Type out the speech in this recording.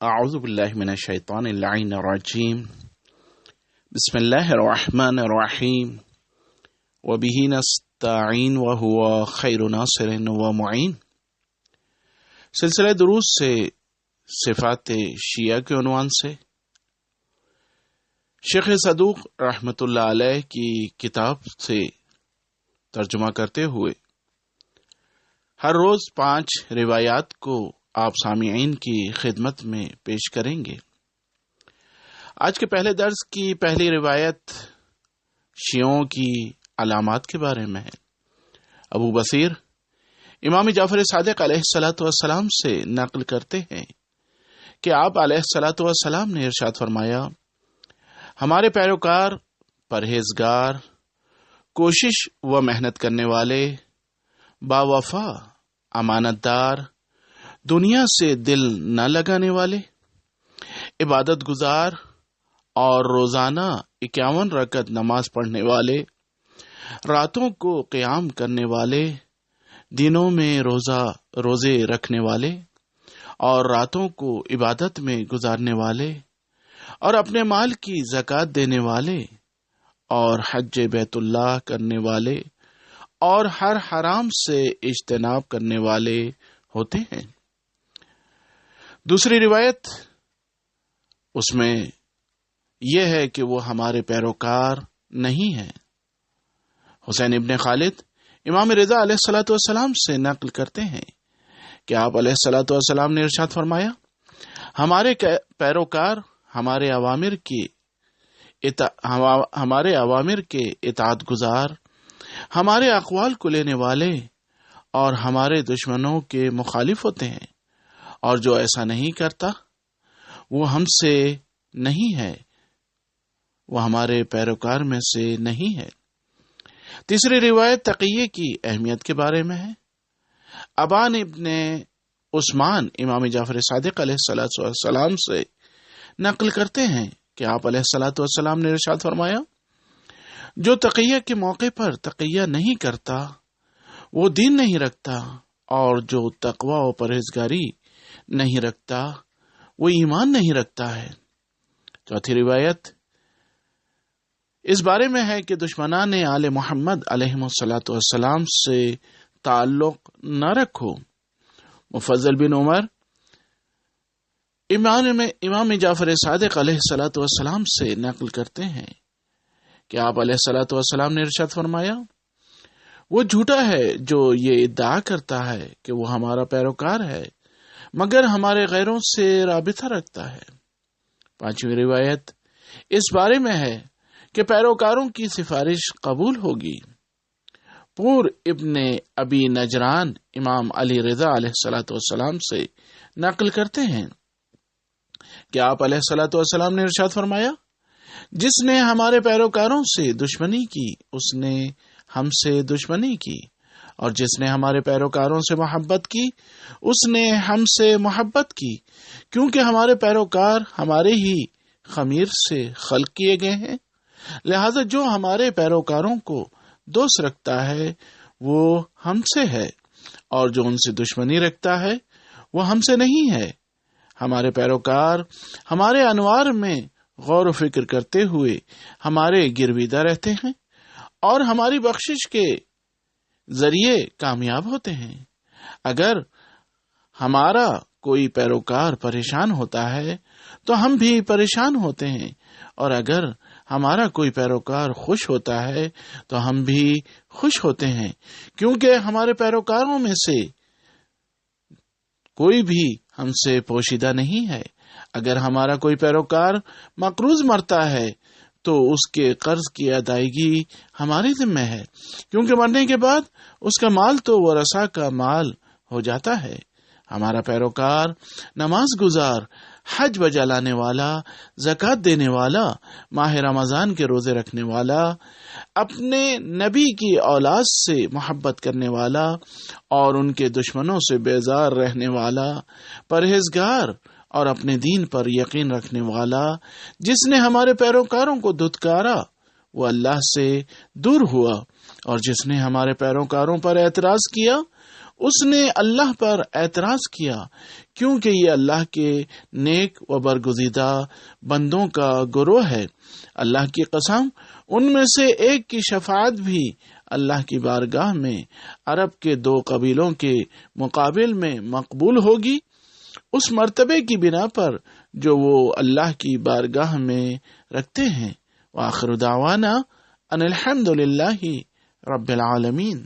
اعوذ باللہ من الشیطان اللعین الرجیم بسم اللہ الرحمن الرحیم وبہ نستعین وہو خیر ناصر ومعین۔ سلسلہ دروس سے صفات شیعہ کے عنوان سے شیخ صدوق رحمۃ اللہ علیہ کی کتاب سے ترجمہ کرتے ہوئے ہر روز 5 روایات کو آپ سامعین کی خدمت میں پیش کریں گے۔ آج کے پہلے درس کی پہلی روایت شیعوں کی علامات کے بارے میں ہے۔ ابو بصیر امام جعفر صادق علیہ الصلوۃ والسلام سے نقل کرتے ہیں کہ آپ علیہ الصلوۃ والسلام نے ارشاد فرمایا، ہمارے پیروکار پرہیزگار، کوشش و محنت کرنے والے، باوفا، امانت دار، دنیا سے دل نہ لگانے والے، عبادت گزار اور روزانہ 51 رکعت نماز پڑھنے والے، راتوں کو قیام کرنے والے، دنوں میں روزے رکھنے والے اور راتوں کو عبادت میں گزارنے والے، اور اپنے مال کی زکوٰۃ دینے والے، اور حج بیت اللہ کرنے والے، اور ہر حرام سے اجتناب کرنے والے ہوتے ہیں۔ دوسری روایت اس میں یہ ہے کہ وہ ہمارے پیروکار نہیں ہیں۔ حسین ابن خالد امام رضا علیہ الصلوۃ والسلام سے نقل کرتے ہیں کہ آپ علیہ الصلوۃ والسلام نے ارشاد فرمایا، ہمارے پیروکار ہمارے اوامر کے اطاعت گزار، ہمارے اقوال کو لینے والے اور ہمارے دشمنوں کے مخالف ہوتے ہیں، اور جو ایسا نہیں کرتا وہ ہم سے نہیں ہے، وہ ہمارے پیروکار میں سے نہیں ہے۔ تیسری روایت تقیہ کی اہمیت کے بارے میں ہے۔ ابان ابن عثمان امام جعفر صادق علیہ الصلوۃ والسلام سے نقل کرتے ہیں کہ آپ علیہ الصلوۃ والسلام نے ارشاد فرمایا، جو تقیہ کے موقع پر تقیہ نہیں کرتا وہ دین نہیں رکھتا، اور جو تقوی و پرہیزگاری نہیں رکھتا وہ ایمان نہیں رکھتا ہے۔ چوتھی روایت اس بارے میں ہے کہ دشمنان آل محمد علیہ الصلوۃ والسلام سے تعلق نہ رکھو۔ مفضل بن عمر امام جعفر صادق علیہ الصلوۃ والسلام سے نقل کرتے ہیں کہ آپ علیہ الصلوۃ والسلام نے ارشاد فرمایا، وہ جھوٹا ہے جو یہ ادعا کرتا ہے کہ وہ ہمارا پیروکار ہے مگر ہمارے غیروں سے رابطہ رکھتا ہے۔ پانچویں روایت اس بارے میں ہے کہ پیروکاروں کی سفارش قبول ہوگی۔ پور ابن ابی نجران امام علی رضا علیہ الصلوۃ والسلام سے نقل کرتے ہیں کہ آپ علیہ الصلوۃ والسلام نے ارشاد فرمایا، جس نے ہمارے پیروکاروں سے دشمنی کی اس نے ہم سے دشمنی کی، اور جس نے ہمارے پیروکاروں سے محبت کی اس نے ہم سے محبت کی، کیونکہ ہمارے پیروکار ہمارے ہی خمیر سے خلق کیے گئے ہیں، لہذا جو ہمارے پیروکاروں کو دوست رکھتا ہے وہ ہم سے ہے، اور جو ان سے دشمنی رکھتا ہے وہ ہم سے نہیں ہے۔ ہمارے پیروکار ہمارے انوار میں غور و فکر کرتے ہوئے ہمارے گرویدہ رہتے ہیں اور ہماری بخشش کے ذریعے کامیاب ہوتے ہیں۔ اگر ہمارا کوئی پیروکار پریشان ہوتا ہے تو ہم بھی پریشان ہوتے ہیں، اور اگر ہمارا کوئی پیروکار خوش ہوتا ہے تو ہم بھی خوش ہوتے ہیں، کیونکہ ہمارے پیروکاروں میں سے کوئی بھی ہم سے پوشیدہ نہیں ہے۔ اگر ہمارا کوئی پیروکار مقروض مرتا ہے تو اس کے قرض کی ادائیگی ہمارے ذمہ ہے، کیونکہ مرنے کے بعد اس کا مال تو ورثاء کا مال ہو جاتا ہے۔ ہمارا پیروکار نماز گزار، حج بجا لانے والا، زکوٰۃ دینے والا، ماہ رمضان کے روزے رکھنے والا، اپنے نبی کی اولاد سے محبت کرنے والا اور ان کے دشمنوں سے بیزار رہنے والا، پرہیزگار اور اپنے دین پر یقین رکھنے والا، جس نے ہمارے پیروکاروں کو دھتکارا وہ اللہ سے دور ہوا، اور جس نے ہمارے پیروکاروں پر اعتراض کیا اس نے اللہ پر اعتراض کیا کیونکہ یہ اللہ کے نیک و برگزیدہ بندوں کا گروہ ہے۔ اللہ کی قسم، ان میں سے ایک کی شفاعت بھی اللہ کی بارگاہ میں عرب کے 2 قبیلوں کے مقابل میں مقبول ہوگی، اس مرتبے کی بنا پر جو وہ اللہ کی بارگاہ میں رکھتے ہیں۔ وآخر دعوانا ان الحمد للہ رب العالمین۔